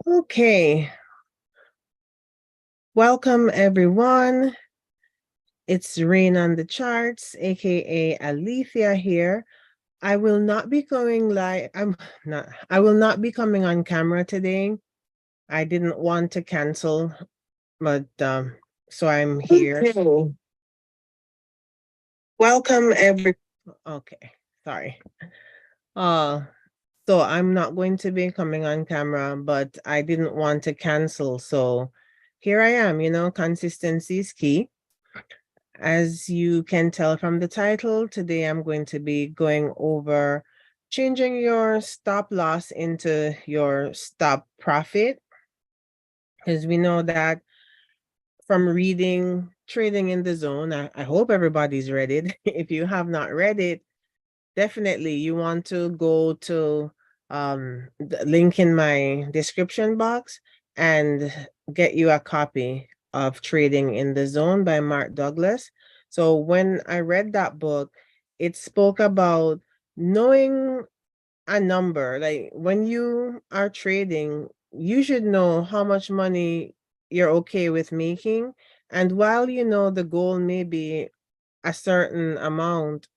Okay, welcome everyone. It's Rain on the Charts, aka Alethea here. I will not be going live. I will not be coming on camera today. I didn't want to cancel, but so I'm here. Okay. Welcome every Okay, sorry. Uh so I'm not going to be coming on camera, but I didn't want to cancel. So here I am, consistency is key. As you can tell from the title, today I'm going to be going over changing your stop loss into your stop profit. Because we know that from reading Trading in the Zone, I hope everybody's read it. If you have not read it, definitely you want to go to the link in my description box and get you a copy of Trading in the Zone by Mark Douglas. So when I read that book, it spoke about knowing a number. Like when you are trading, you should know how much money you're okay with making. And while you know the goal may be a certain amount,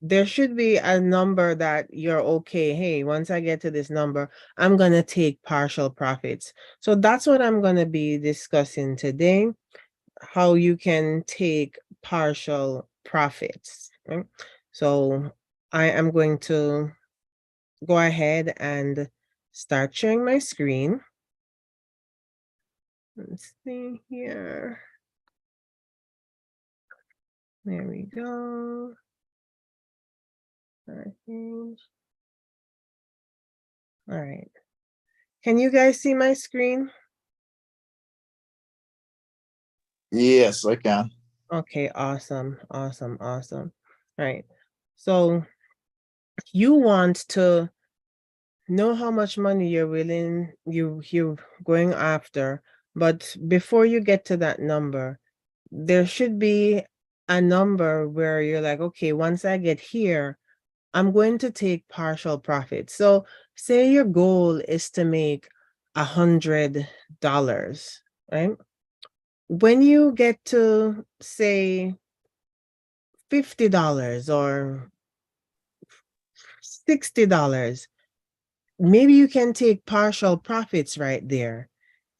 there should be a number that you're okay. Hey, once I get to this number, I'm going to take partial profits. So that's what I'm going to be discussing today, how you can take partial profits. Right? So I am going to go ahead and start sharing my screen. Let's see here. There we go. All right. Can you guys see my screen? Yes, I can. Okay, awesome, awesome, awesome. All right. So you want to know how much money you're going after, but before you get to that number, there should be a number where you're like, okay, once I get here, I'm going to take partial profit. So say your goal is to make $100, right? When you get to say $50 or $60, maybe you can take partial profits right there,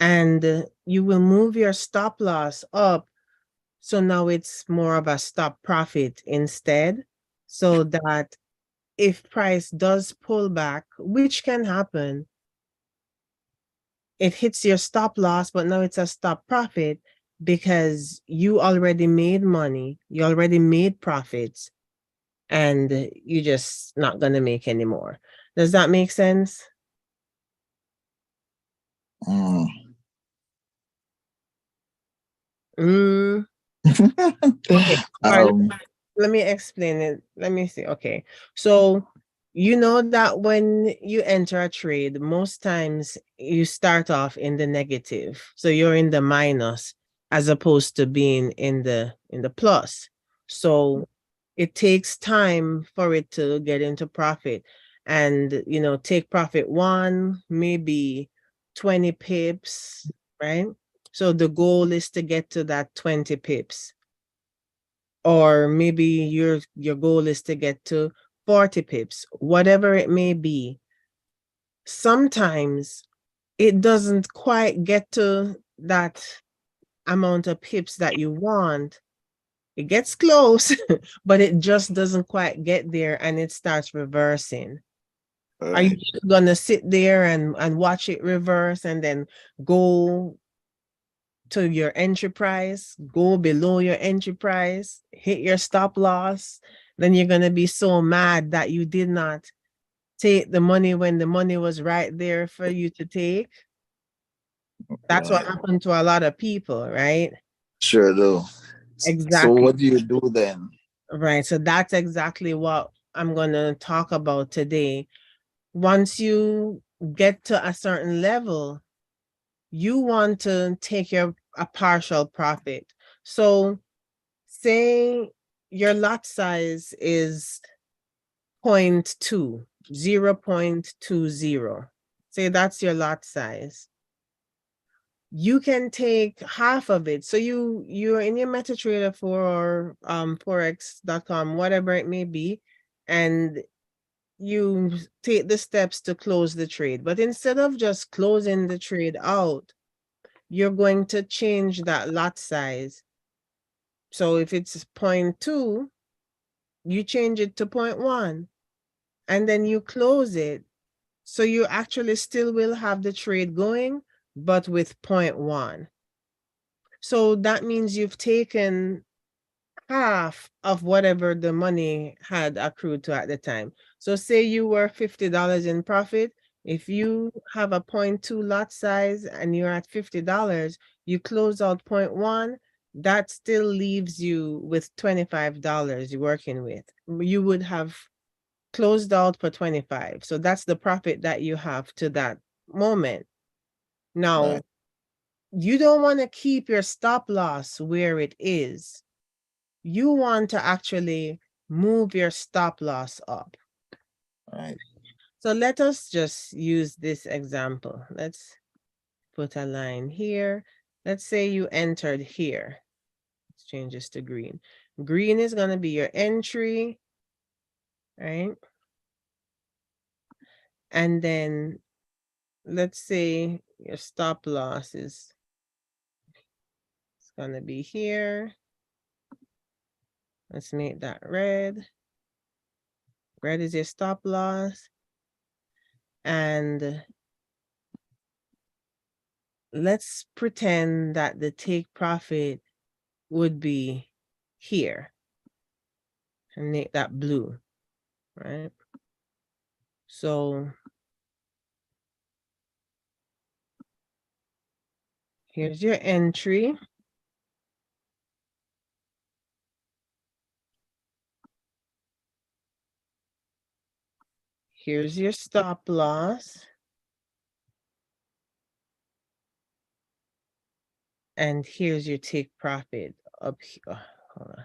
and you will move your stop loss up. So now it's more of a stop profit instead, so that if price does pull back, which can happen, it hits your stop loss, but now it's a stop profit because you already made money, you already made profits, and you're just not going to make any more. Does that make sense? Mm. Mm, okay. All right. um, Let me explain it. Let me see. Okay. So, you know that when you enter a trade, most times you start off in the negative. So you're in the minus as opposed to being in the plus. So it takes time for it to get into profit. And take profit one, maybe 20 pips, right? So the goal is to get to that 20 pips, or maybe your goal is to get to 40 pips, whatever it may be. Sometimes it doesn't quite get to that amount of pips that you want. It gets close, but it just doesn't quite get there, and it starts reversing. Are you right. just gonna sit there and watch it reverse and then go to your entry price, go below your entry price, hit your stop loss? Then you're going to be so mad that you did not take the money when the money was right there for you to take. That's what Right. happened to a lot of people, right? Sure do. So Exactly. what do you do then? Right. So that's exactly what I'm going to talk about today. Once you get to a certain level, you want to take a partial profit. So say your lot size is 0.20. Say that's your lot size. you can take half of it. So you're in your MetaTrader 4 or forex.com, whatever it may be, and you take the steps to close the trade. But instead of just closing the trade out, you're going to change that lot size. So if it's 0.2, you change it to 0.1 and then you close it. So you actually still will have the trade going, but with 0.1. So that means you've taken half of whatever the money had accrued to at the time. So say you were $50 in profit. If you have a 0.2 lot size and you're at $50, you close out 0.1, that still leaves you with $25 you're working with. You would have closed out for 25. So that's the profit that you have to that moment. Now, Right. you don't want to keep your stop loss where it is. You want to actually move your stop loss up. Right. So let us just use this example. Let's put a line here. Let's say you entered here. Let's change this to green. Green is going to be your entry, right? And then let's say your stop loss is going to be here. Let's make that red. Red is your stop loss. And let's pretend that the take profit would be here and make that blue, right? So here's your entry. Here's your stop loss. And here's your take profit up here. Hold on.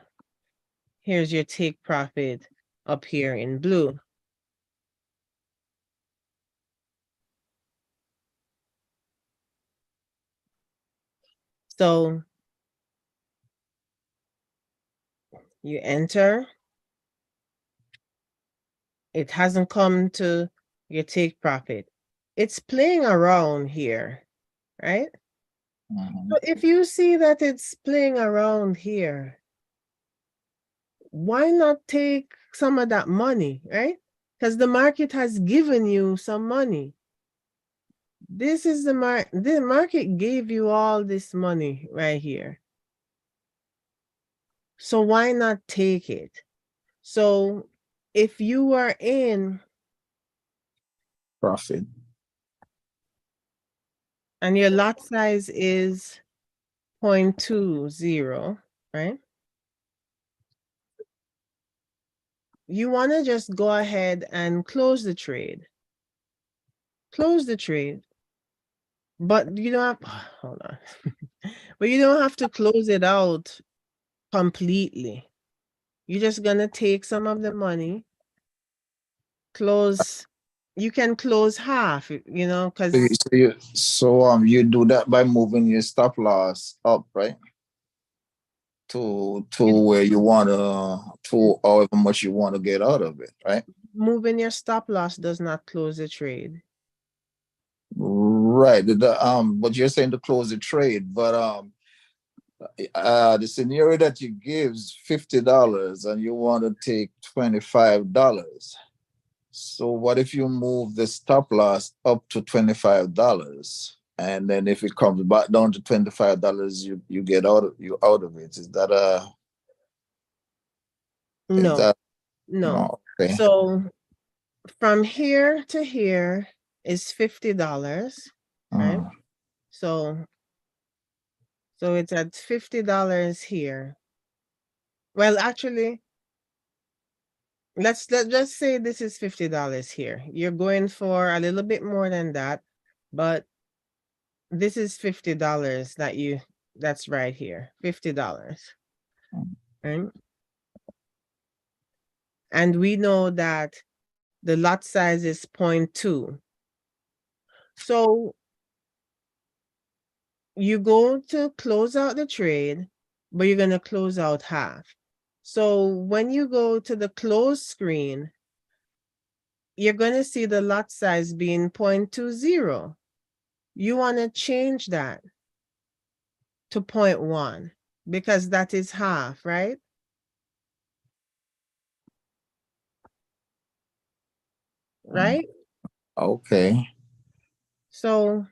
Here's your take profit up here in blue. So you enter. It hasn't come to your take profit. It's playing around here, right? Mhm. So if you see that it's playing around here, why not take some of that money, right? Because the market has given you some money. This is the market gave you all this money right here. So why not take it? So if you are in Profit. and your lot size is 0.20, right? You want to just go ahead and close the trade. Close the trade. But you don't have, hold on. But you don't have to close it out completely. You're just gonna take some of the money, close, you can close half, because You do that by moving your stop loss up, right? To where you want to however much you want to get out of it, right? moving your stop loss does not close the trade. Right. But you're saying to close the trade, but the scenario that you give is $50 and you want to take $25. So what if you move the stop loss up to $25? And then if it comes back down to $25, you get out of it. Is No, that no. no? Okay. So from here to here is $50, right? Mm. So it's at $50 here. Well, actually, let's just say this is $50 here. You're going for a little bit more than that, but this is $50 that's right here. $50. Right? And we know that the lot size is 0.2. So you go to close out the trade, but you're going to close out half. So when you go to the close screen, you're going to see the lot size being 0.20. You want to change that to 0.1 because that is half, right? Right? Okay. So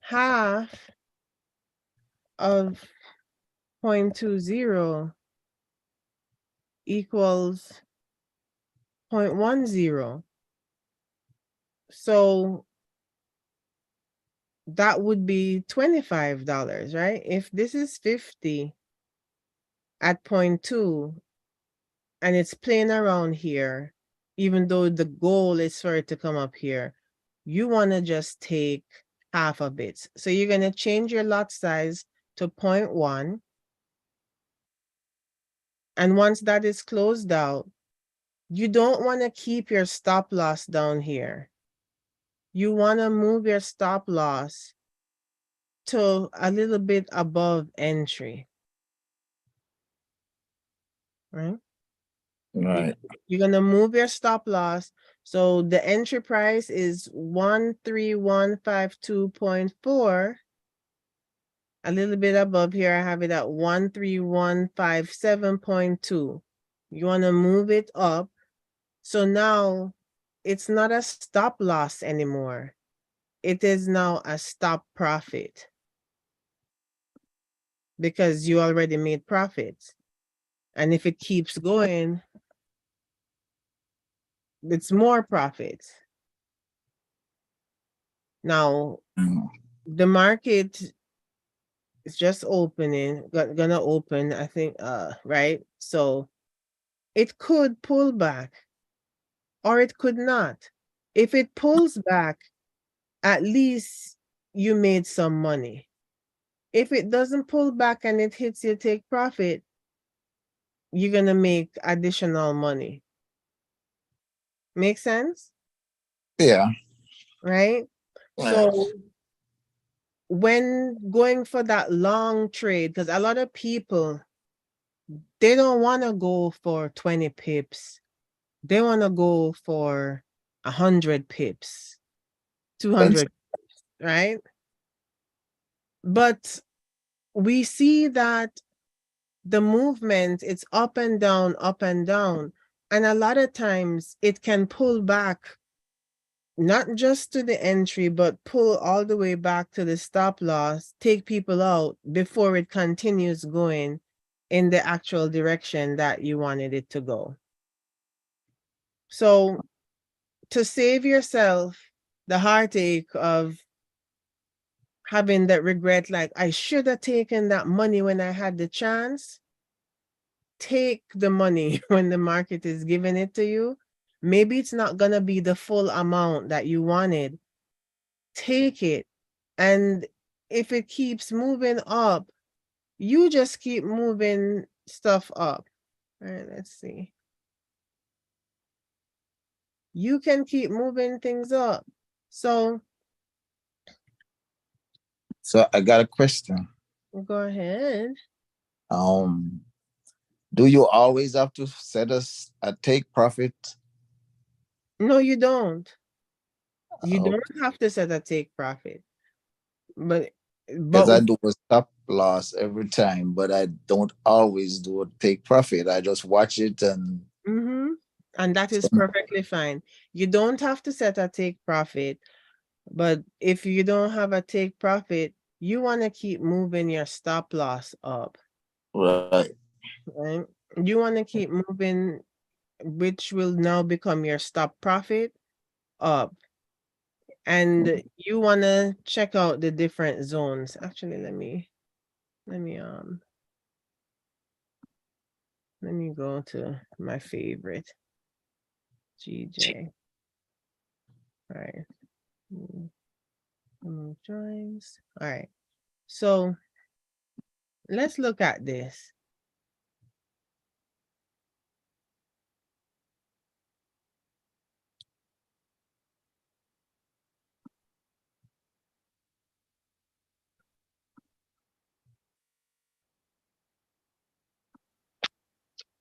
half of 0.20 equals 0.10. So that would be $25, right? If this is 50 at 0.2 and it's playing around here, even though the goal is for it to come up here, you want to just take half of it. So you're going to change your lot size to 0.1. And once that is closed out, you don't want to keep your stop loss down here. You want to move your stop loss to a little bit above entry, right? Right. You're going to move your stop loss. So the entry price is 13152.4. A little bit above here, I have it at 13157.2. You want to move it up. So now it's not a stop loss anymore. It is now a stop profit because you already made profits. And if it keeps going, it's more profits. Now, Mm. the market is just opening, gonna open, I think, right? So it could pull back or it could not. If it pulls back, at least you made some money. If it doesn't pull back and it hits your take profit, you're gonna make additional money. Make sense? Yeah. Right? Right. So when going for that long trade, because a lot of people, they don't want to go for 20 pips. They want to go for 100 pips, And 200, right? But we see that the movement, it's up and down, up and down. And a lot of times it can pull back, not just to the entry, but pull all the way back to the stop loss, take people out before it continues going in the actual direction that you wanted it to go. So to save yourself the heartache of having that regret, like I should have taken that money when I had the chance, take the money when the market is giving it to you. Maybe it's not going to be the full amount that you wanted. Take it. And if it keeps moving up, you just keep moving stuff up. All right, let's see. You can keep moving things up. So so I got a question. go ahead. Um, do you always have to set us a take profit? No, you don't. You don't Okay. have to set a take profit. But Because but I do a stop loss every time, but I don't always do a take profit. I just watch it and mm-hmm. And that is some, perfectly fine. You don't have to set a take profit, but if you don't have a take profit, you want to keep moving your stop loss up, right. right? You want to keep moving, which will now become your stop profit up. And you want to check out the different zones. Actually, let me let me go to my favorite GJ. All right. Joins. All right. So let's look at this.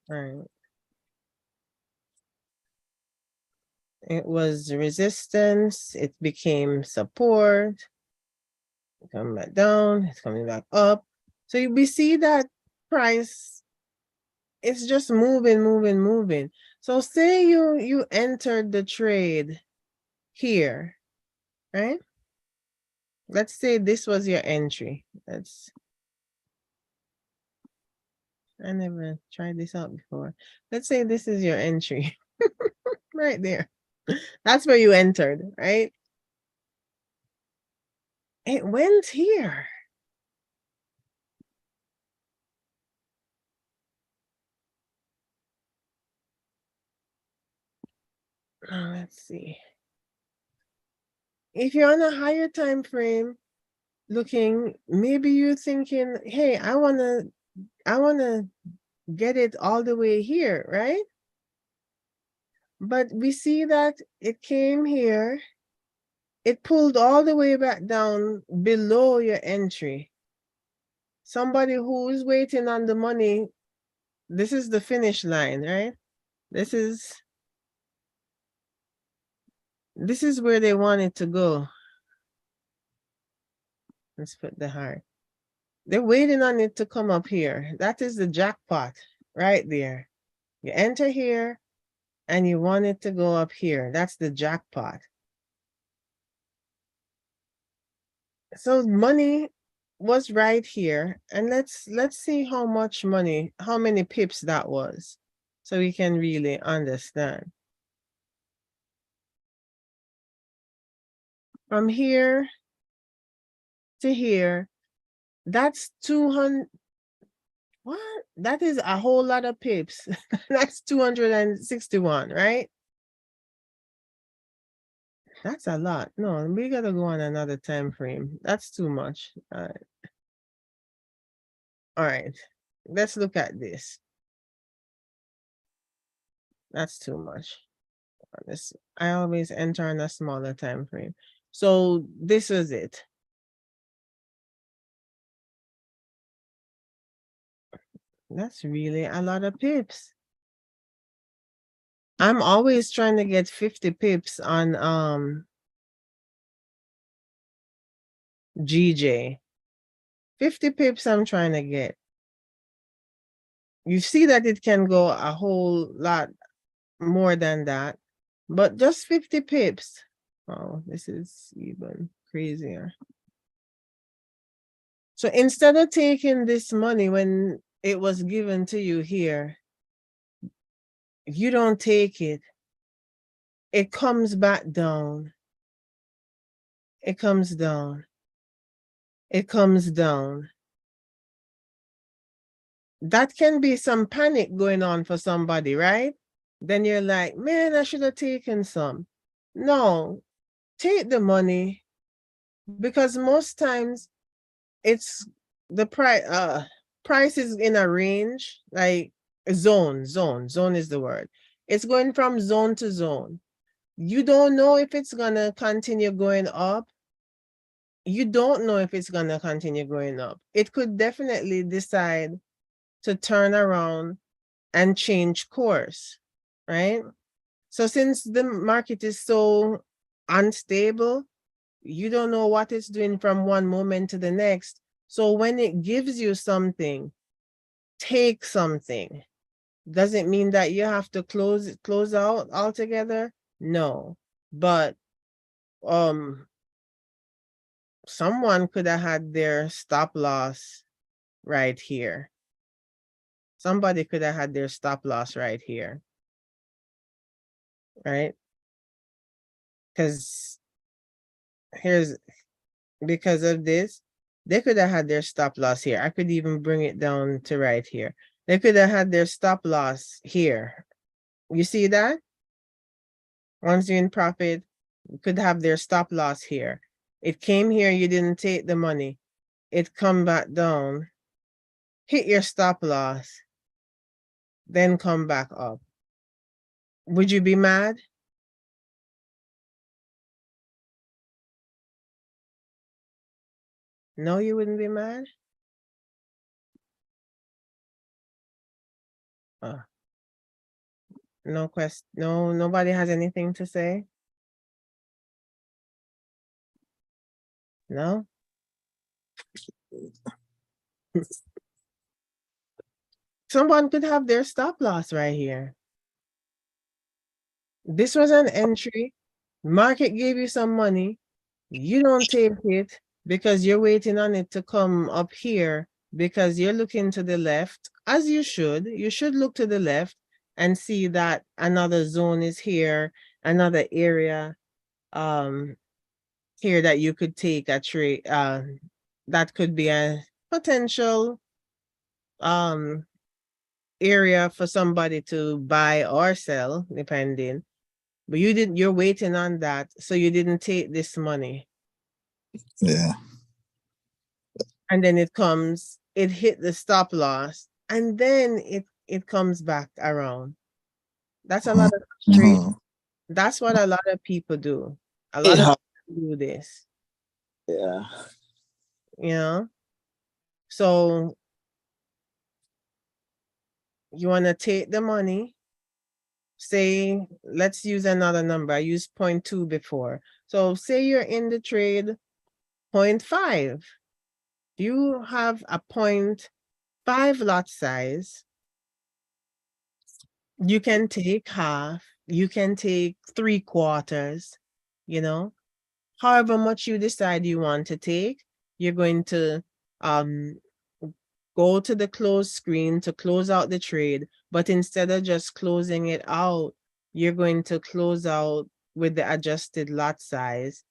All right. It was resistance. It became support. Coming back down. It's coming back up. So we see that price. It's just moving, moving, moving. So say you entered the trade here, right? Let's say this was your entry. I never tried this out before. Let's say this is your entry right there. That's where you entered, right? It went here. Let's see. If you're on a higher time frame looking, maybe you're thinking, hey, I wanna get it all the way here, right? But we see that it came here, it pulled all the way back down below your entry. Somebody who is waiting on the money, this is the finish line, right? This is where they want it to go. Let's put the heart. They're waiting on it to come up here. That is the jackpot right there. You enter here and you want it to go up here. That's the jackpot. So money was right here. And let's see how much money, how many pips that was. So we can really understand. From here to here, that's 200. What? That is a whole lot of pips. That's 261, right? That's a lot. No, we gotta go on another time frame. That's too much. All right. Let's look at this. That's too much. This I always enter on a smaller time frame. So this is it. That's really a lot of pips. I'm always trying to get 50 pips on GJ. 50 pips I'm trying to get. You see that it can go a whole lot more than that, but just 50 pips. Oh, this is even crazier. So instead of taking this money when it was given to you here, you don't take it. It comes back down. It comes down. It comes down. That can be some panic going on for somebody, right? Then you're like, man, I should have taken some. No, take the money because most times it's the price is in a range, like zone is the word. It's going from zone to zone. You don't know if it's gonna continue going up. You don't know if it's gonna continue going up. It could definitely decide to turn around and change course, right? So since the market is so unstable, you don't know what it's doing from one moment to the next. So when it gives you something, take something. Doesn't mean that you have to close out altogether. No. But someone could have had their stop loss right here. Somebody could have had their stop loss right here. Right? Because here's because of this, they could have had their stop loss here. I could even bring it down to right here. They could have had their stop loss here. You see that? Once you're in profit, you could have their stop loss here. It came here, you didn't take the money. It come back down, hit your stop loss, then come back up. Would you be mad? No, you wouldn't be mad? No question. No, nobody has anything to say? No? Someone could have their stop loss right here. This was an entry. Market gave you some money. You don't take it because you're waiting on it to come up here because you're looking to the left, as you should. You should look to the left and see that another zone is here, another area here that you could take a trade. That could be a potential um area for somebody to buy or sell, depending. But you're waiting on that, so you didn't take this money. Yeah. And then it hit the stop loss, and then it comes back around. That's a lot of trade. Mm-hmm. That's what a lot of people do. A lot of Yeah. people do this, Yeah. you know? So you want to take the money, say, let's use another number. I used 0.2 before. So say you're in the trade 0.5. You have a 0.5 lot size. You can take half, you can take 3/4, you know, however much you decide you want to take, you're going to um go to the close screen to close out the trade, but instead of just closing it out, you're going to close out with the adjusted lot size.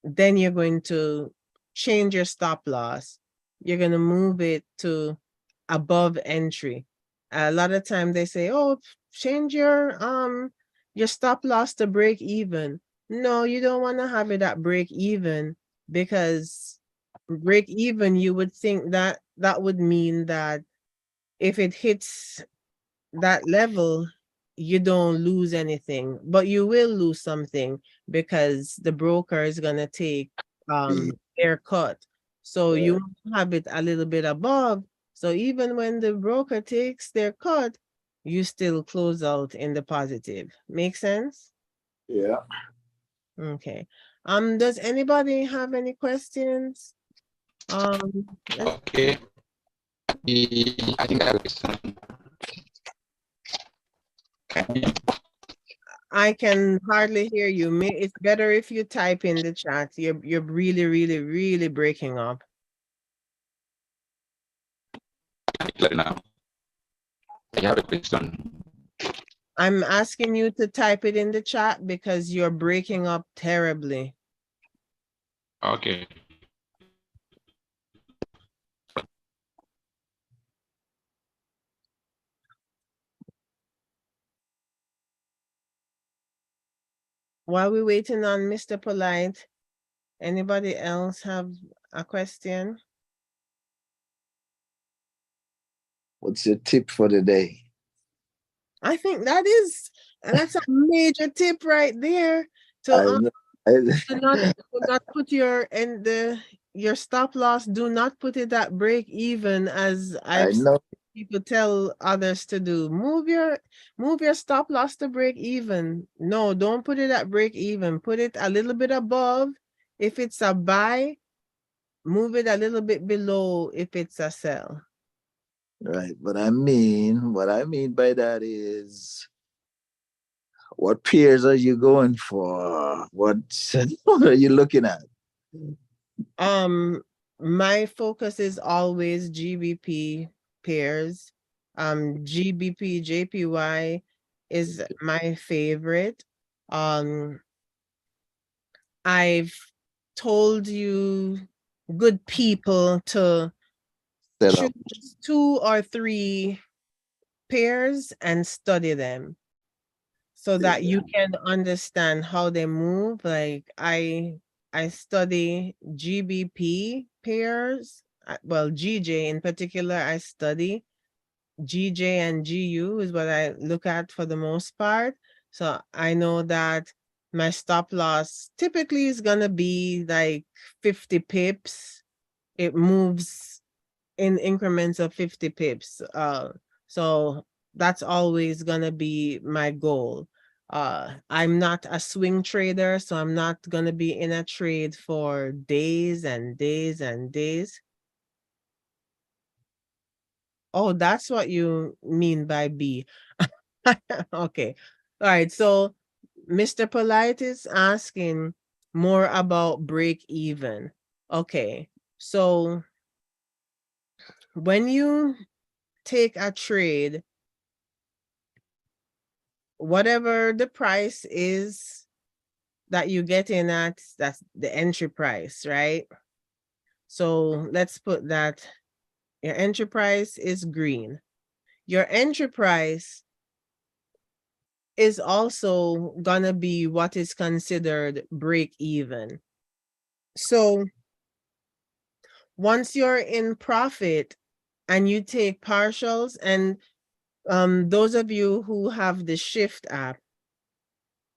Then you're going to change your stop loss. You're going to move it to above entry. A lot of time they say, "Oh, change your stop loss to break even." No, you don't want to have it at break even, because break even, you would think that that would mean that if it hits that level, you don't lose anything, but you will lose something because the broker is gonna take their cut. So you Right. want to have it a little bit above. So even when the broker takes their cut, you still close out in the positive. Make sense? Yeah. Okay. Does anybody have any questions? Let's Okay. I think I will listen. I can hardly hear you. It's better if you type in the chat. You're really, really, really breaking up. Like now. I have a question. I'm asking you to type it in the chat because you're breaking up terribly. Okay. While we're waiting on Mr. Polite, anybody else have a question? What's your tip for the day? I think that's a major tip right there. I To know. do not put your stop loss, do not put it at break even, as I I've seen know. people tell others to do. Move your stop loss to break even. No, don't put it at break even. Put it a little bit above if it's a buy, move it a little bit below if it's a sell. Right. But what I mean by that is, what peers are you going for? What are you looking at? Um, my focus is always GBP pairs. GBP, JPY is my favorite. Um, I've told you, good people, to Set up. choose 2 or 3 pairs and study them so that you can understand how they move. Like I study GBP pairs, well, GJ in particular. I study GJ and GU is what I look at for the most part. So I know that my stop loss typically is gonna be like 50 pips. It moves in increments of 50 pips. So that's always gonna be my goal. I'm not a swing trader, so I'm not gonna be in a trade for days and days and days. Oh, that's what you mean by B. Okay. All right. So Mr. Polite is asking more about break even. Okay. So when you take a trade, whatever the price is that you get in at, that's the entry price, right? So let's put that your entry price is green. Your entry price is also gonna be what is considered break even. So once you're in profit and you take partials, and those of you who have the Shift app,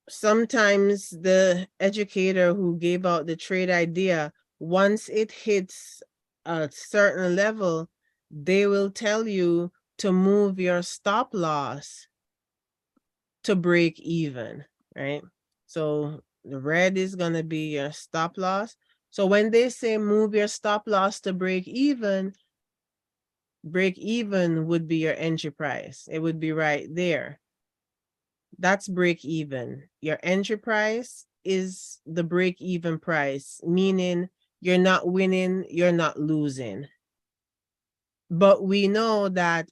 sometimes the educator who gave out the trade idea, once it hits a certain level, they will tell you to move your stop loss to break even, right? So the red is going to be your stop loss. So when they say move your stop loss to break even would be your entry price. It would be right there. That's break even. Your entry price is the break even price, meaning you're not winning, you're not losing. But we know that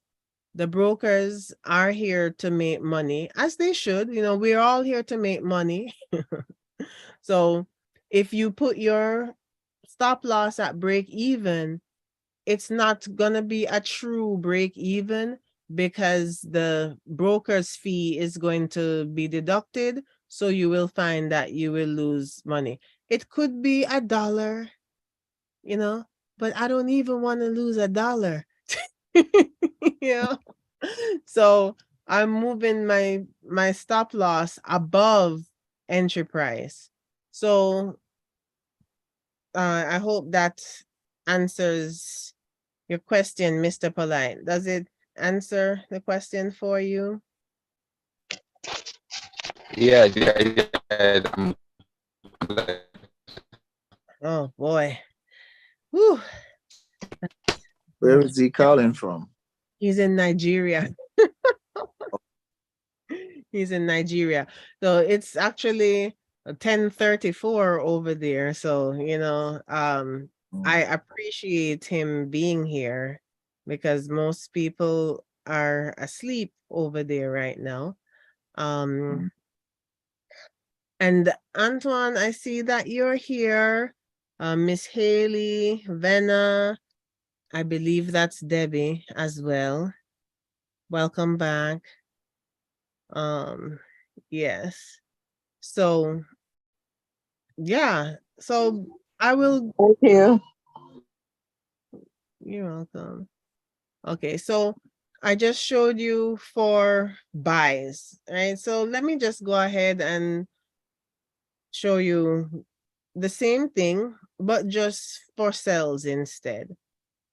the brokers are here to make money, as they should. You know, we're all here to make money. So if you put your stop loss at break even, it's not gonna be a true break even because the broker's fee is going to be deducted. So you will find that you will lose money. It could be $1, you know, but I don't even want to lose $1. You know? So I'm moving my stop loss above entry price. So I hope that answers your question, Mr. Polite. Does it answer the question for you? Yes, yes, yes. I'm glad. Oh boy. Whew. Where is he calling from? He's in Nigeria. He's in Nigeria. So it's actually 10:34 over there. So, I Mm, appreciate him being here because most people are asleep over there right now. Um, mm. and Antoine, I see that you're here. Miss Haley, Venna, I believe that's Debbie as well. Welcome back. Um, yes. So yeah. So I will. Thank you. You're welcome. Okay, so I just showed you for buys, right? So let me just go ahead and show you the same thing, but just for sells instead,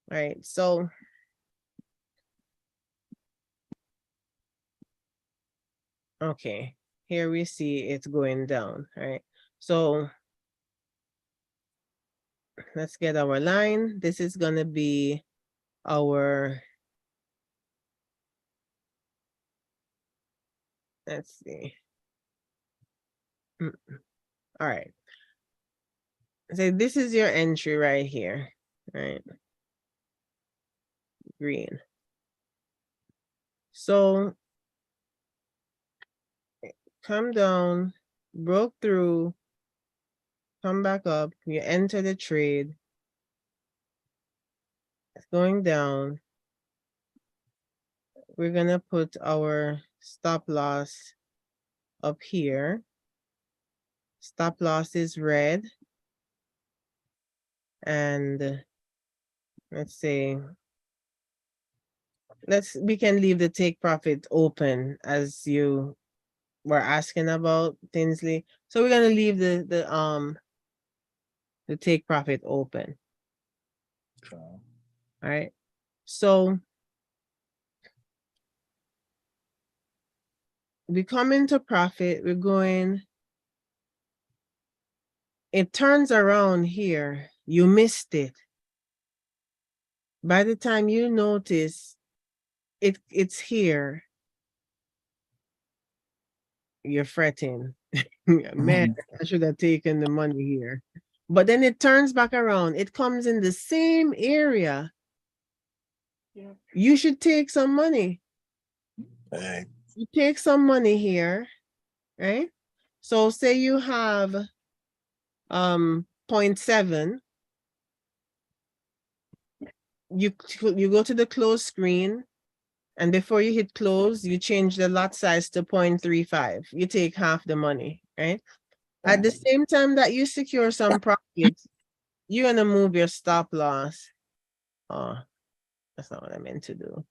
right? So okay, here we see it's going down, right? So let's get our line. This is gonna be our, let's see. Mm, all right. So this is your entry right here, right? Green. So come down, broke through, come back up, you enter the trade, it's going down. We're gonna put our stop loss up here. Stop loss is red. And let's say, we can leave the take profit open as you were asking about, Tinsley. So we're gonna leave the take profit open. Okay. All right. So we come into profit, we're going, it turns around here. You missed it. By the time you notice it's here, you're fretting. Man, Mhm. I should have taken the money here. But then it turns back around. It comes in the same area. Yeah. You should take some money. Right. You take some money here, right? So say you have point 0.7. You go to the close screen, and before you hit close, you change the lot size to 0.35. You take half the money, right? At the same time that you secure some profits, you're gonna move your stop loss. Oh, that's not what I meant to do.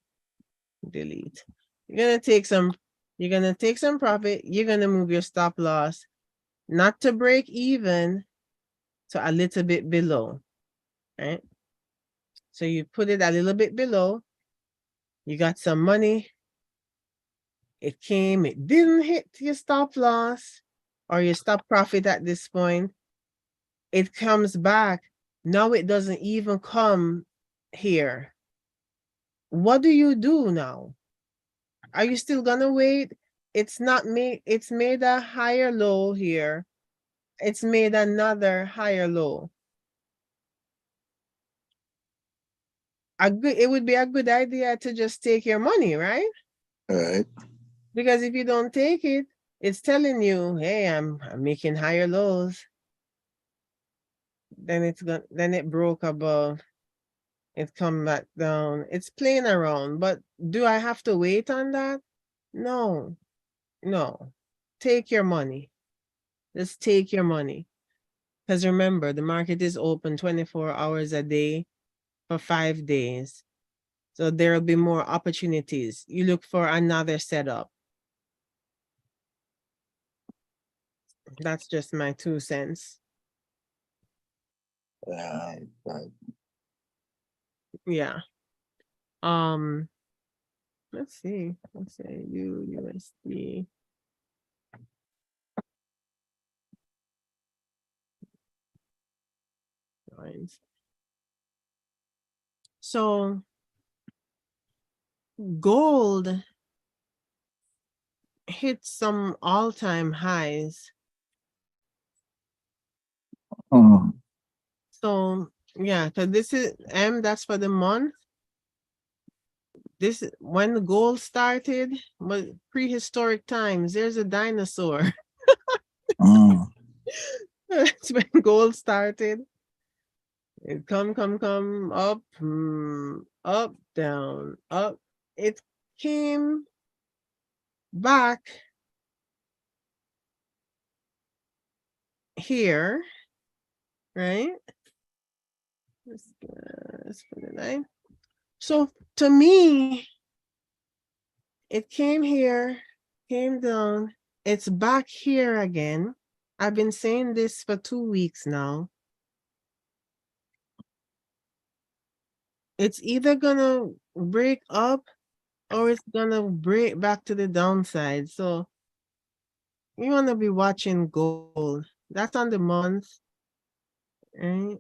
Delete. You're gonna take some, you're gonna take some profit, you're gonna move your stop loss, not to break even, to a little bit below, right? So you put it a little bit below, you got some money, it came, it didn't hit your stop loss or your stop profit at this point, it comes back. Now it doesn't even come here. What do you do now? Are you still gonna wait? It's not made, it's made a higher low here. It's made another higher low. It would be a good idea to just take your money, right? Right. Because if you don't take it, it's telling you, hey, I'm making higher lows. Then it broke above, it come back down. It's playing around, but do I have to wait on that? No, no. Take your money. Just take your money. Because remember, the market is open 24 hours a day for 5 days. So there'll be more opportunities. You look for another setup. That's just my 2 cents. Right. Right. Yeah. Um, let's see. Let's say USD. Lines. So gold hit some all-time highs. Mhm. So yeah, because this is that's for the month. This when the gold started, but prehistoric times. There's a dinosaur. Mm. That's when gold started. It come up, up, down, up. It came back here, right? Let's put it line. So to me, it came here, came down. It's back here again. I've been saying this for 2 weeks now. It's either gonna break up or it's gonna break back to the downside. So you wanna be watching gold. That's on the month, right?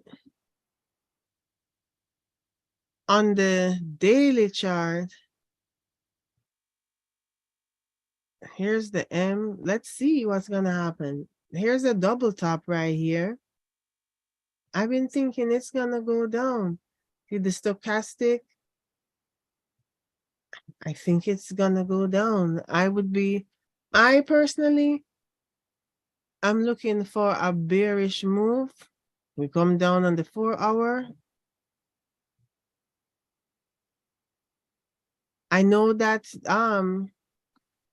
On the daily chart, here's the M. Let's see what's gonna happen. Here's a double top right here. I've been thinking it's gonna go down. See the stochastic? I think it's gonna go down. I personally, I'm looking for a bearish move. We come down on the 4 hour. I know that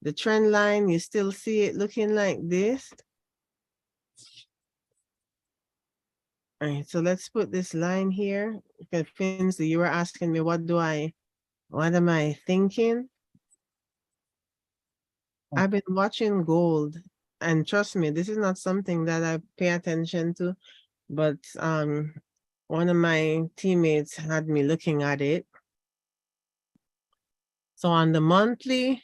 the trend line, you still see it looking like this. All right, so let's put this line here. Because Finsley, you were asking me what am I thinking? I've been watching gold, and trust me, this is not something that I pay attention to, but one of my teammates had me looking at it. So on the monthly,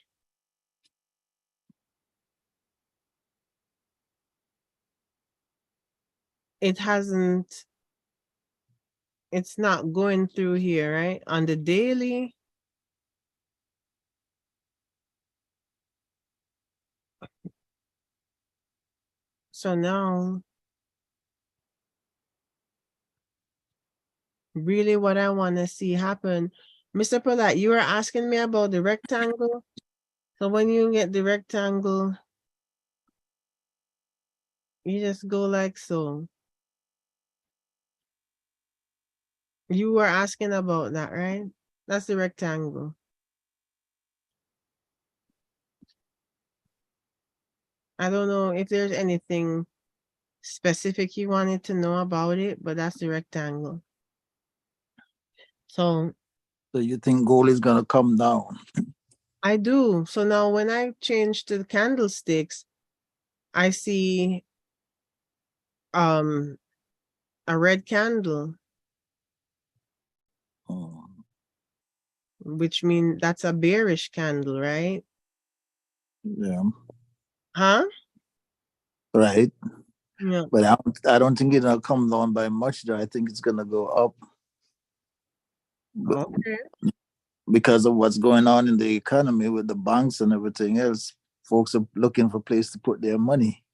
it hasn't, it's not going through here, right? On the daily, so now, really what I want to see happen, Mr. Polite, you were asking me about the rectangle. So when you get the rectangle, you just go like so. You were asking about that, right? That's the rectangle. I don't know if there's anything specific you wanted to know about it, but that's the rectangle. So So you think gold is gonna come down? I do. So now when I change to the candlesticks, I see um a red candle, Oh, which means that's a bearish candle, right? yeah, Huh? right. Yeah. But I don't think it'll come down by much. Though I think it's gonna go up Okay. because of what's going on in the economy with the banks and everything else. Folks are looking for place to put their money.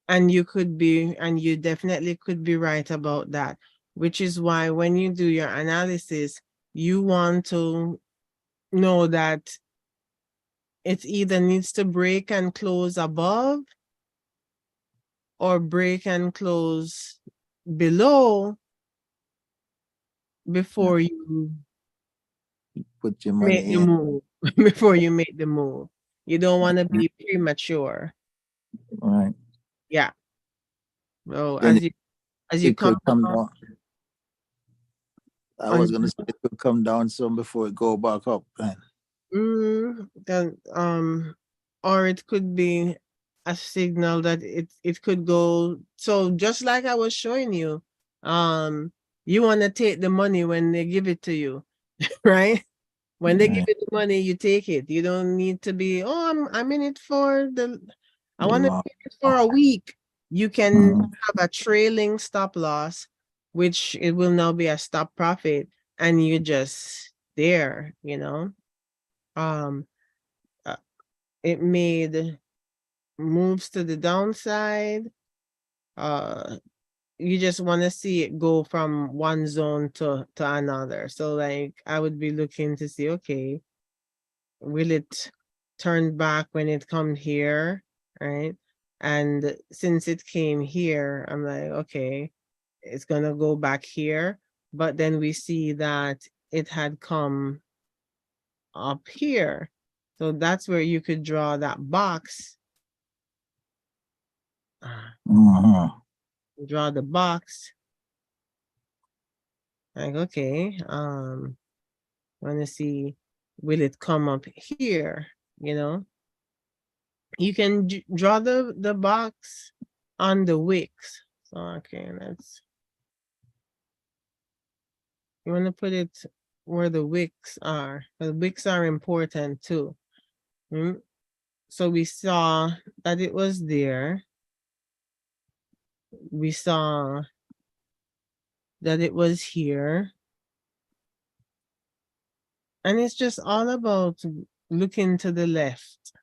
And you could be, and you definitely could be right about that, which is why when you do your analysis, you want to know that it either needs to break and close above or break and close below Yeah, before you put your make money the in. move. Before you make the move. You don't want to be premature. Right. Yeah. So Then as you it come could come down down. I on was gonna say it could come down some before it go back up. Then. then or it could be a signal that it could go, so just like I was showing you, um you want to take the money when they give it to you, right? When they give Right. you the money, you take it. You don't need to be, oh, I'm in it for I want to Long. be in it for a week. You can Mhm. have a trailing stop loss, which it will now be a stop profit, and you just there. Um, uh, it made moves to the downside. Uh, you just want to see it go from one zone to another. So like I would be looking to see, okay, will it turn back when it come here, right? And since it came here, I'm like, okay, it's gonna go back here. But then we see that it had come up here. So that's where you could draw that box. Mhm. Draw the box. Like, okay, wanna see, will it come up here? You know? You can draw the box on the wicks. So okay, let's, you want to put it where the wicks are. The wicks are important too. Mm. So we saw that it was there. We saw that it was here. And it's just all about looking to the left.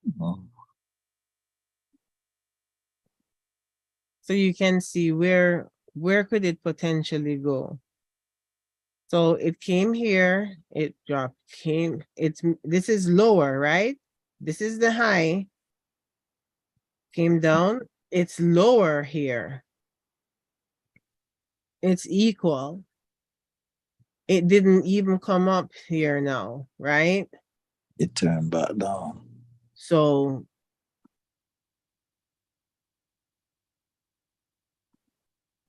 Mhm. So you can see where could it potentially go. So it came here, it dropped, this is lower, right? This is the high, came down, it's lower here. It's equal. It didn't even come up here now, right? It turned back down. So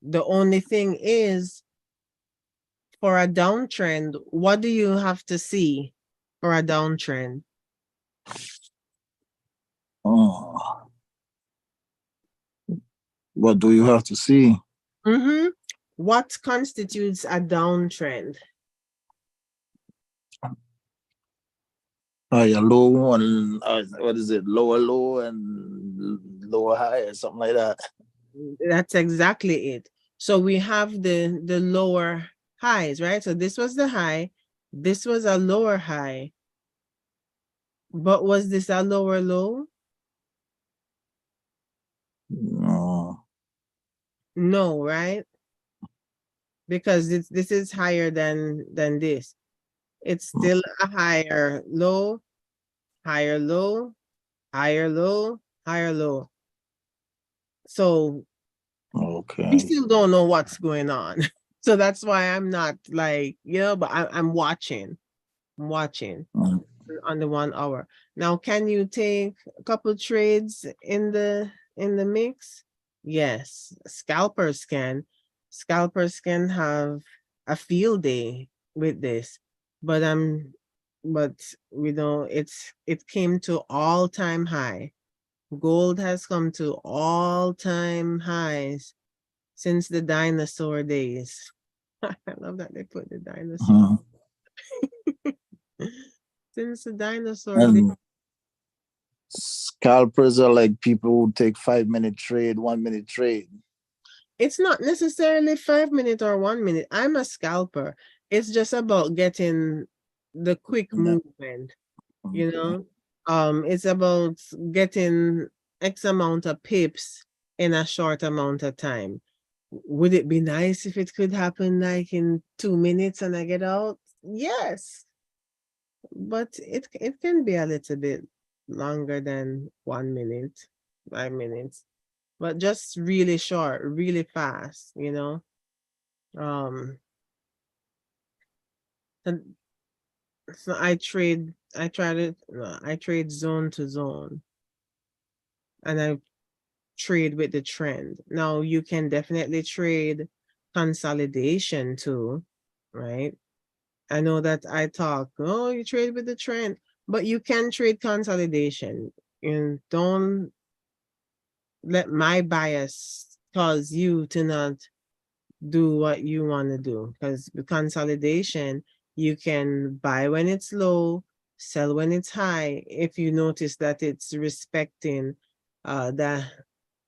the only thing is, for a downtrend, what do you have to see for a downtrend? Oh, what do you have to see? Mm-hmm. What constitutes a downtrend? Higher low and what is it? Lower low and lower high or something like that. That's exactly it. So we have the lower highs, right? So this was the high, this was a lower high, but was this a lower low? No. No, right? Because this is higher than this. It's still a higher low, higher low, higher low, higher low. So we Okay. still don't know what's going on. So that's why I'm not like, but I'm watching. I'm watching Mm. on the 1 hour. Now, can you take a couple trades in the mix? Yes, scalpers can. Scalpers can have a field day with this, but but we don't. It came to all-time high. Gold has come to all-time highs since the dinosaur days. I love that they put the dinosaur. Mhm. Since the dinosaur days. And scalpers are like people who take 5 minute trade, 1 minute trade. It's not necessarily 5 minutes or 1 minute. I'm a scalper. It's just about getting the quick Yeah. movement, you Okay. know? It's about getting X amount of pips in a short amount of time. Would it be nice if it could happen like in 2 minutes and I get out? Yes. But it can be a little bit longer than 1 minute, 5 minutes. But just really short, really fast, Um, and so I tried it, I trade zone to zone and I trade with the trend. Now you can definitely trade consolidation too, right? I know that I talk, oh, you trade with the trend, but you can trade consolidation. And don't let my bias cause you to not do what you want to do, because with consolidation you can buy when it's low, sell when it's high, if you notice that it's respecting the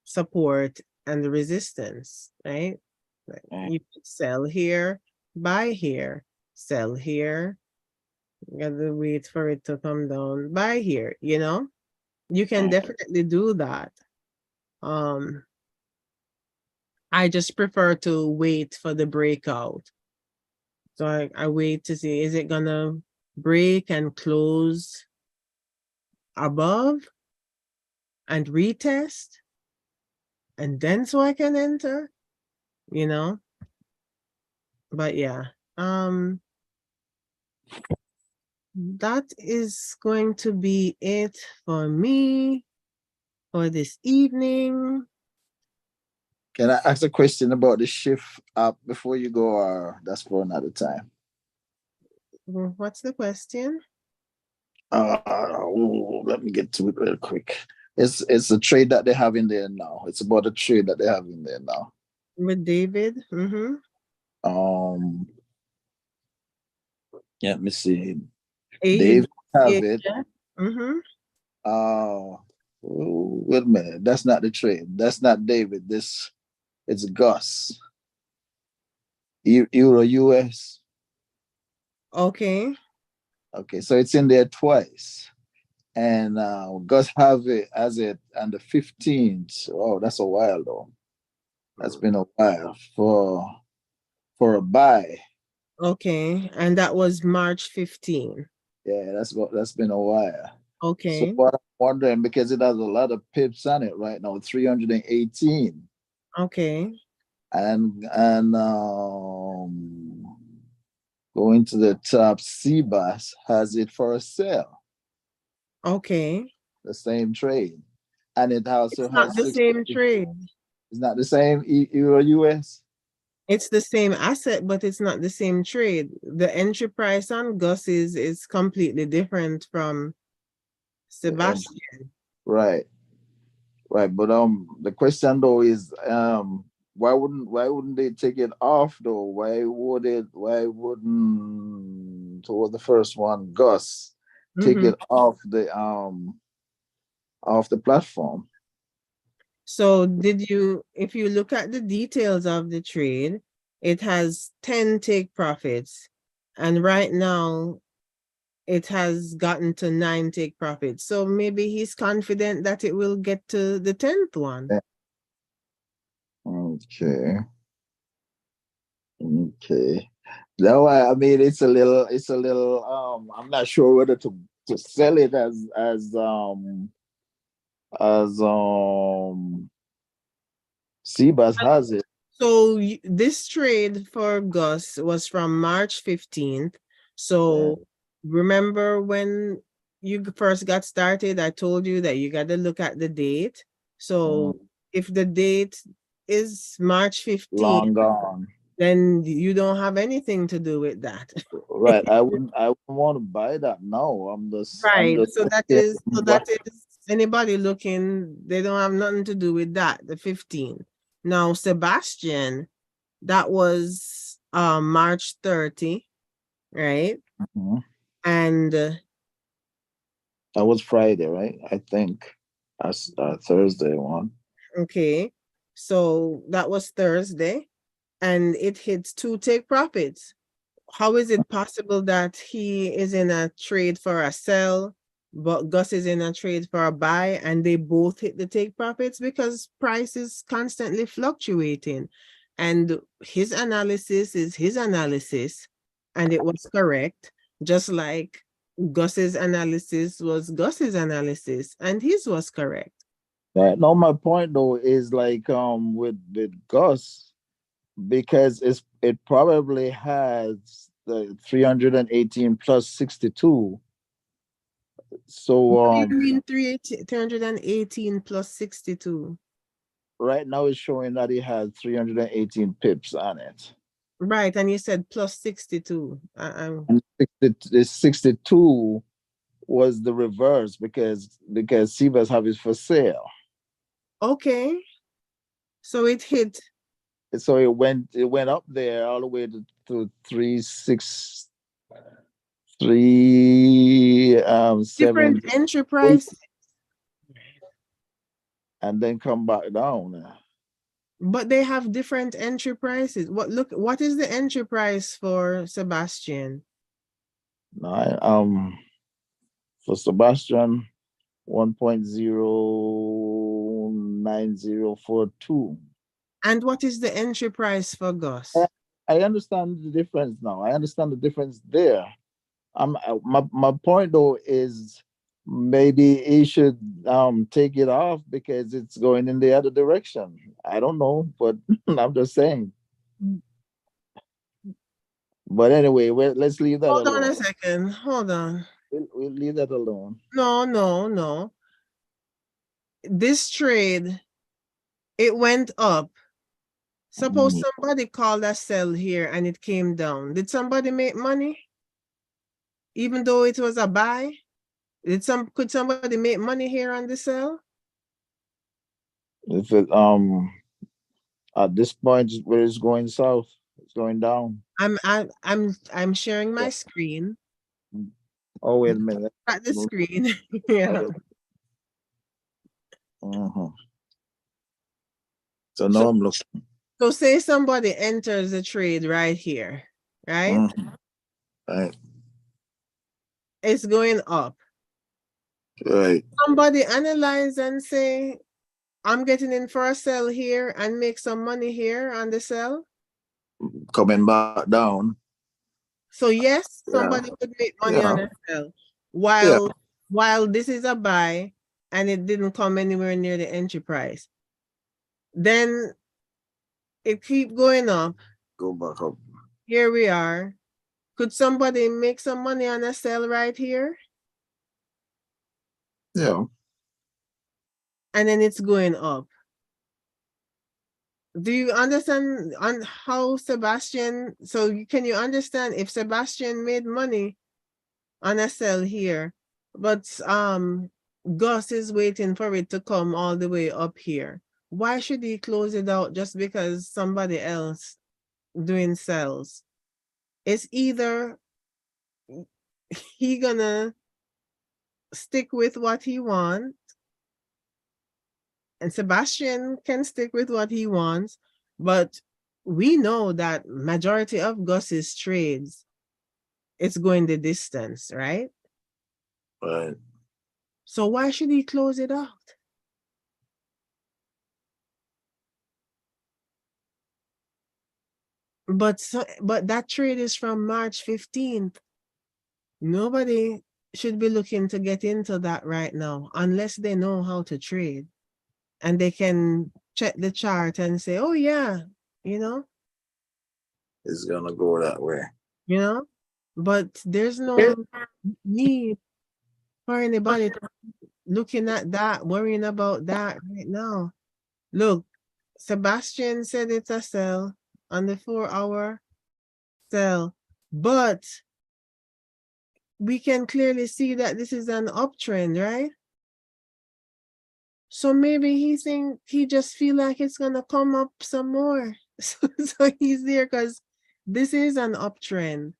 support and the resistance, right? Like Okay. you could sell here, buy here, sell here, you gotta wait for it to come down, buy here, you can Okay. definitely do that. um I just prefer to wait for the breakout. So I wait to see, is it gonna break and close above and retest, and then so I can enter, you know? But yeah, um, that is going to be it for me for this evening. Can I ask a question about the shift app before you go, or that's for another time? What's the question? Let me get to it real quick. It's a trade that they have in there now. It's about a trade that they have in there now. With David? Mm-hmm. Um, let me see. A, Dave have A, it. yeah. Mm-hmm. Wait a minute. That's not the trade. That's not David. This it's Gus. Euro US. Okay. Okay, so it's in there twice. And Gus have it as it on the 15th. Oh, that's a while though. That's been a while for a buy. Okay. And that was March 15. Yeah, that's been a while. So Okay. what I'm wondering, because it has a lot of pips on it right now, 318. Okay. And going to the top, CBAS has it for a sale, Okay. the same trade. And it also It's not has the six. same trade. It's not the same Euro US. It's the same asset, but it's not the same trade. The entry price on Gus is completely different from The end. Sebastian. Right, right. But the question though is why wouldn't they take it off though? Why wouldn't toward the first one, Gus, take Mm-hmm. it off the platform? So if you look at the details of the trade, it has 10 take profits. And right now it has gotten to 9 take profits. So maybe he's confident that it will get to the 10th one. Okay. Okay. No, I mean it's a little I'm not sure whether to sell it as Sebas has it. So this trade for Gus was from March 15th. Yeah. So remember when you first got started, I told you that you got to look at the date. So Mm, if the date is March 15th, long gone. then you don't have anything to do with that. Right. I wouldn't want to buy that now. I'm Right. just So that looking is so that what is anybody looking, they don't have nothing to do with that, the 15th. Now, Sebastian, that was March 30, right? Mhm. And That was Friday, right? I think that's Thursday one. okay, so that was Thursday, and it hits 2 take profits. How is it possible that he is in a trade for a sell, but Gus is in a trade for a buy, and they both hit the take profits? Because price is constantly fluctuating, and his analysis is his analysis, and it was correct, just like Gus's analysis was Gus's analysis, and his was correct. Right. No, my point though is like with Gus, because it probably has the 318 plus 62. So What do you mean 318 plus 62? right now it's showing that it has 318 pips on it. Right, and you said plus 62. And the 62 was the reverse because Sivas have it for sale. Okay, so it hit So it went up there all the way to 363 7, different entry price, and then come back down. but they have different entry prices. What is the entry price for Sebastian? No, for Sebastian 1.09042. And what is the entry price for I, Gus? I understand the difference now. I understand the difference there. My point though is maybe he should take it off because it's going in the other direction. I don't know, but I'm just saying. But anyway, let's leave that Hold on a alone. second. Hold on. We'll leave that alone. No, no, no. This trade, it went up. Suppose Mm. somebody called a sell here and it came down. Did somebody make money? Even though it was a buy? Could somebody make money here on the sell? If it at this point where it's going south, it's going down. I'm sharing Yeah. my screen. Oh wait a minute. At the screen. Yeah. Uh-huh. So So now I'm looking. so say somebody enters the trade right here, right? Mhm. Right, It's going up. right. Somebody analyze and say, I'm getting in for a sell here and make some money here on the sell. Coming back down. So yes, Yeah, somebody could make money yeah, on a sell yeah. while this is a buy and it didn't come anywhere near the entry price. Then it keep going up. Go back up. Here we are. Could somebody make some money on a sell right here? Yeah. And then it's going up. Do you understand on how Sebastian, can you understand if Sebastian made money on a sell here, but Gus is waiting for it to come all the way up here? Why should he close it out just because somebody else doing sells? It's either he gonna stick with what he wants And Sebastian can stick with what he wants, but we know that majority of Gus's trades, it's going the distance, right? Right. So why should he close it out? But that trade is from March 15th. Nobody should be looking to get into that right now unless they know how to trade and they can check the chart and say, oh yeah, you know, It's gonna go that way. you know, but there's no need for anybody to looking at that, worrying about that right now. Look, Sebastian said it's a sell on the 4 hour sell, but we can clearly see that this is an uptrend, right? So maybe he just feel like it's gonna come up some more. So he's there because this is an uptrend.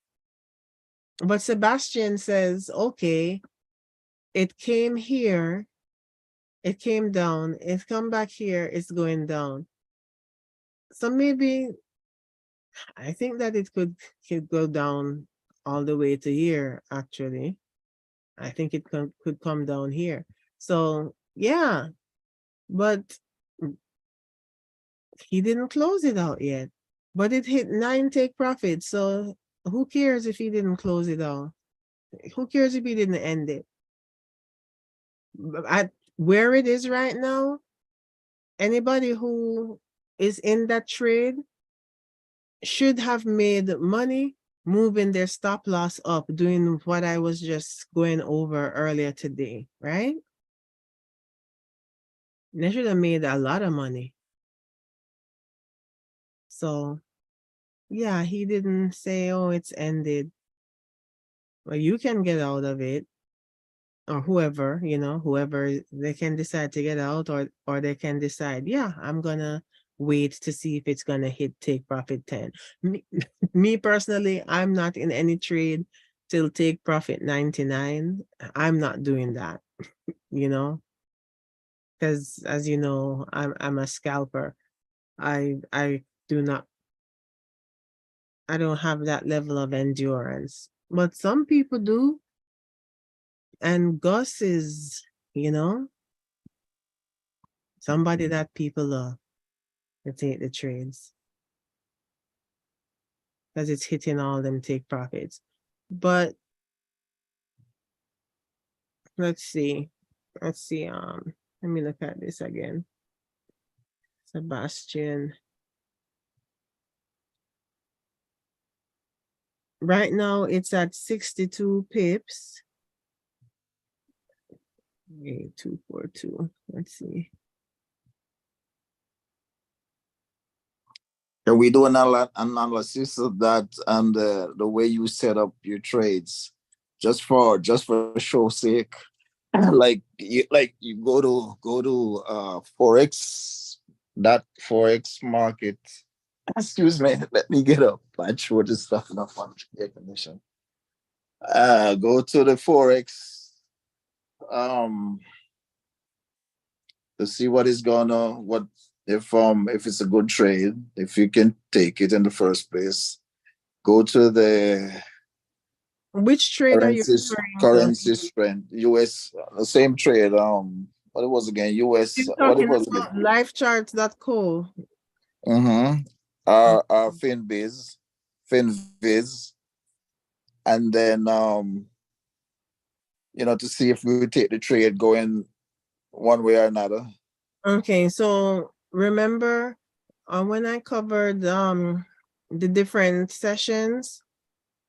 But Sebastian says, okay, it came here, it came down, it's come back here, it's going down. So maybe I think that it could go down all the way to here, actually. I think it could come down here. So yeah, but he didn't close it out yet. But it hit 9 take profit. So who cares if he didn't close it out? Who cares if he didn't end it? At where it is right now, anybody who is in that trade should have made money moving their stop loss up, doing what I was just going over earlier today, right? They should have made a lot of money. So yeah, he didn't say, oh, it's ended. Well, you can get out of it, or whoever, whoever they can decide to get out, or they can decide, yeah, I'm gonna wait to see if it's gonna hit take profit 10. Me, me personally, I'm not in any trade till take profit 99. I'm not doing that, you know, because as you know, I'm a scalper. I do not I don't have that level of endurance. But some people do, and Gus is, you know, somebody that people love to take the trades because it's hitting all them take profits. But let's see. Let's see. Let me look at this again. Sebastian. Right now it's at 62 pips. 8242. Let's see. Can we do an analysis of that and the way you set up your trades, just for show's sake? Like you go to forex, that forex market. Excuse me, let me get up. I throw this stuff enough on air condition. Go to the forex um to see what is going on, what if it's a good trade, if you can take it in the first place. Go to the Which trade are you currency referring to? currency strength, US, the same trade. What it was again? US. You're What it talking was about again? lifecharts.co. Mm-hmm. Our Finviz, and then to see if we take the trade going one way or another. Okay, so remember when I covered the different sessions,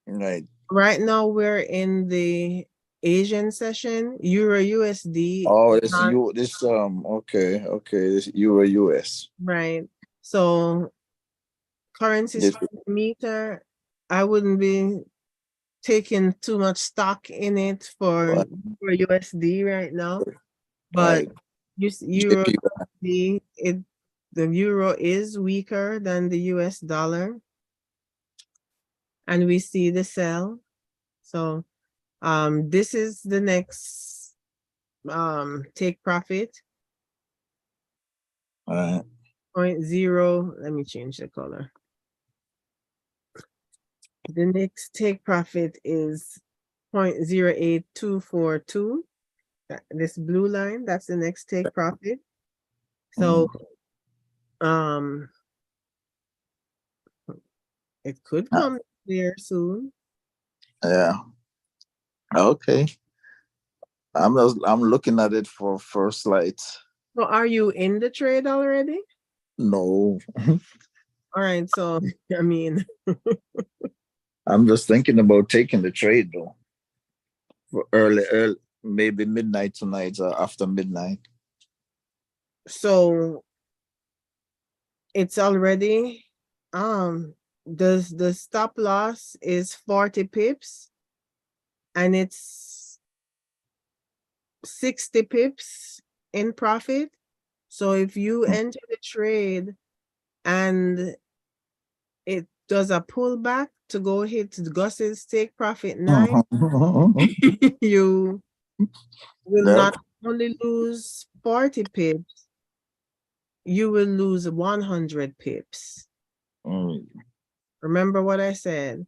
Right. right now we're in the Asian session, Euro USD, Oh, this not you this okay, this Euro US. right. So currency This strength meter, I wouldn't be taking too much stock in it for USD right now, but right. Euro USD, the euro is weaker than the US dollar, and we see the sell. So this is the next take profit. Right. 0.0. Let me change the color. The next take profit is 0.08242. This blue line, that's the next take profit. So um it could come there soon. Yeah. Okay. I'm looking at it for first light. So are you in the trade already? No. All right, so I mean, I'm just thinking about taking the trade though. For early, maybe midnight tonight or after midnight. so it's already the stop loss is 40 pips and it's 60 pips in profit. So if you enter the trade and it does a pullback to go hit Gus's take profit 9, you will Yep. not only lose 40 pips, you will lose 100 pips. Mm. Remember what I said,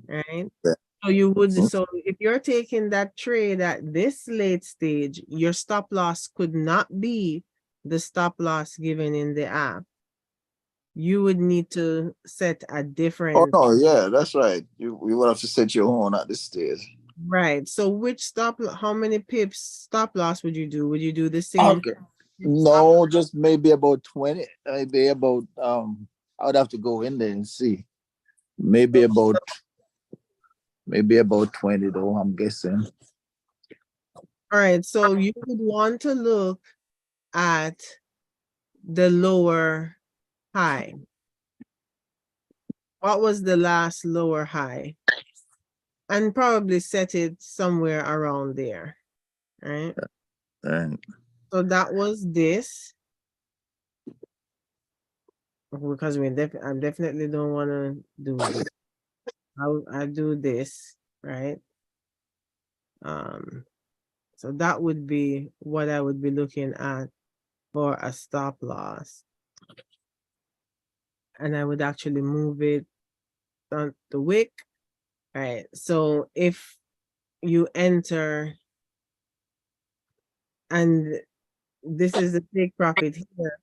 right? Yeah. So you would, so if you're taking that trade at this late stage, your stop loss could not be the stop loss given in the app. You would need to set a Oh different, no, yeah, that's right. You would have to set your own at this stage. right? So which how many pips stop loss would you do? Would you do the same Okay. stop? No, just maybe about 20. Maybe about I would have to go in there and see. Maybe about 20 though, I'm guessing. All right, so you would want to look at the lower high. What was the last lower high? And probably set it somewhere around there, right? And So that was this. Because I definitely don't want to do this. I do this, right? So that would be what I would be looking at for a stop loss. And I would actually move it on the wick. All right. So if you enter and this is the take profit here,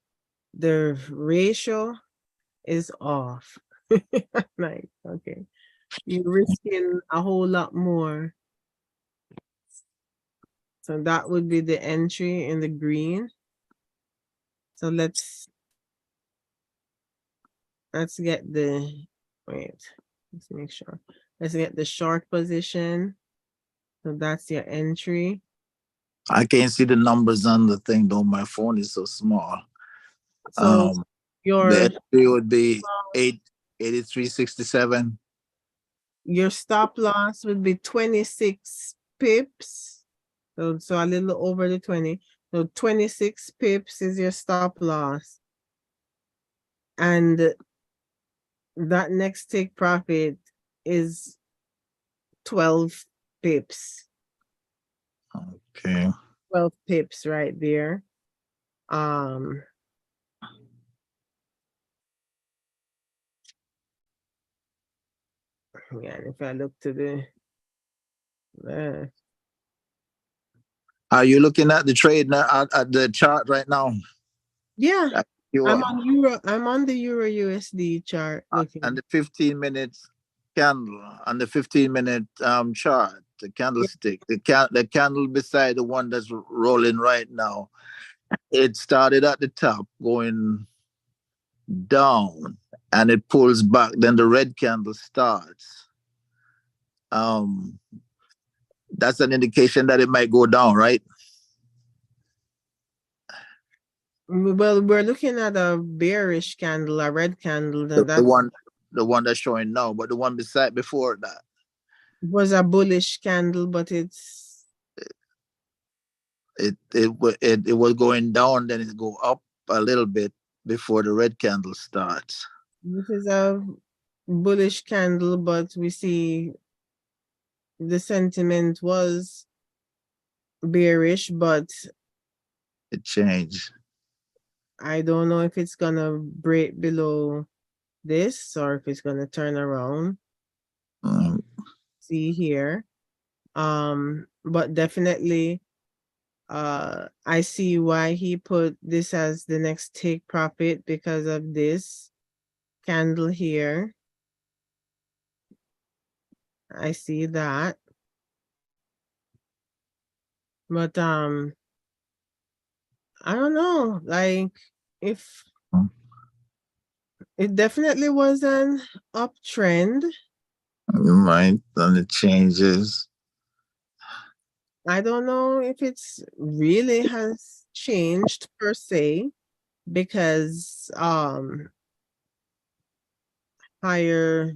the ratio is off. Like, okay. You're risking a whole lot more. So that would be the entry in the green. So let's get the, wait, let's make sure. Let's get the short position. So that's your entry. I can't see the numbers on the thing though. My phone is so small. So The your entry would be 883.67. your stop loss would be 26 pips. So a little over the 20. So 26 pips is your stop loss. And that next take profit is 12 pips. Okay. 12 pips right there. Um yeah, if I look to the left. Are you looking at the trade now at the chart right now? Yeah, You I'm are. on Euro. I'm on the Euro USD chart And looking. the 15 minute candle on the 15-minute chart, the Yeah. candlestick, the candle beside the one that's rolling right now. It started at the top going down and it pulls back. Then the red candle starts. Um, that's an indication that it might go down, right? Well, we're looking at a bearish candle, a red candle. The, the That one, the one that's showing now, but the one beside before that, was a bullish candle, but it's it was going down, then it go up a little bit before the red candle starts. this is a bullish candle, but we see the sentiment was bearish, but It changed. I don't know if it's gonna break below this or if it's gonna turn around. Mm, See here. But definitely I see why he put this as the next take profit because of this candle here. I see that. But I don't know, like if mm. it definitely was an uptrend. You might, and it changes. I don't know if it's really has changed per se because higher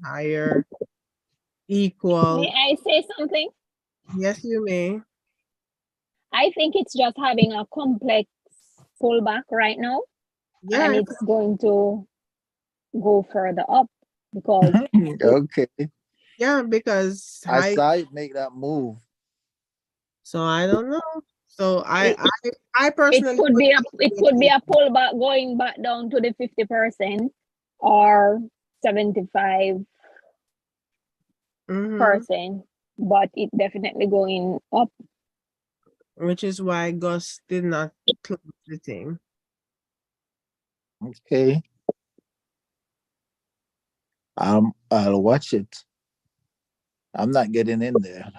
higher May equal. I say something? Yes, you may. I think it's just having a complex pullback right now, and Yeah, it's going to go further up because Okay. yeah, because I high. saw it make that move. So I don't know. So it, I it personally could would be a not it be could be taking. a pullback going back down to the 50% or 75%, Mm-hmm. but it definitely going up. Which is why Gus did not close the thing. Okay. I'll watch it. I'm not getting in there.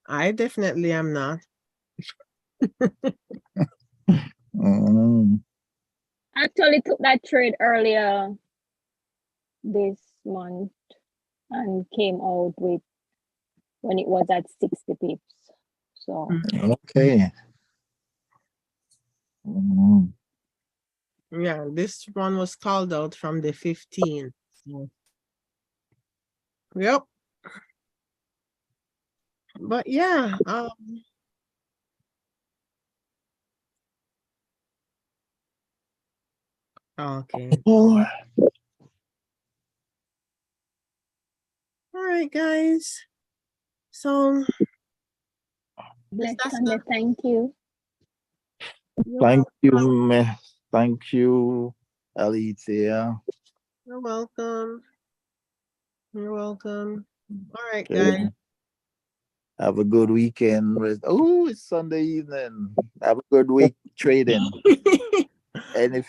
I definitely am not. Mm, Actually took that trade earlier this month and came out with when it was at 60 pips. So okay. Mm, Yeah, this one was called out from the 15th. So, yep. But yeah, okay. oh, All right, guys. So is bless that and thank you. you're thank you, welcome. thank you, Alethea. You're welcome. You're welcome. All right, guys. Okay. Have a good weekend. Oh, it's Sunday evening. Have a good week trading. And if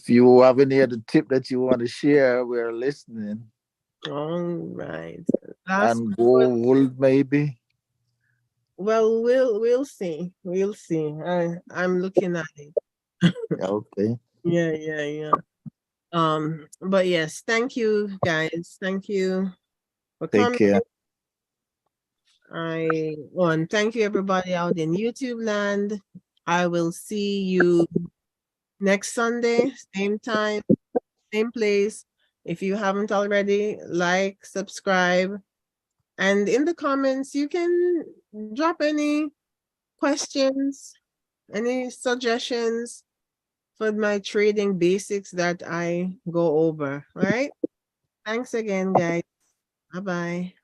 you have any other tip that you want to share, we're listening. All right. Last And one. gold maybe. Well, we'll see. We'll see. I'm looking at it. Okay. Yeah, yeah, yeah. But yes, thank you guys. Thank you for Take coming. care. And thank you everybody out in YouTube land. I will see you next Sunday, same time, same place. If you haven't already, like, subscribe, and in the comments you can drop any questions, any suggestions for my trading basics that I go over. All right. Thanks again, guys. Bye bye.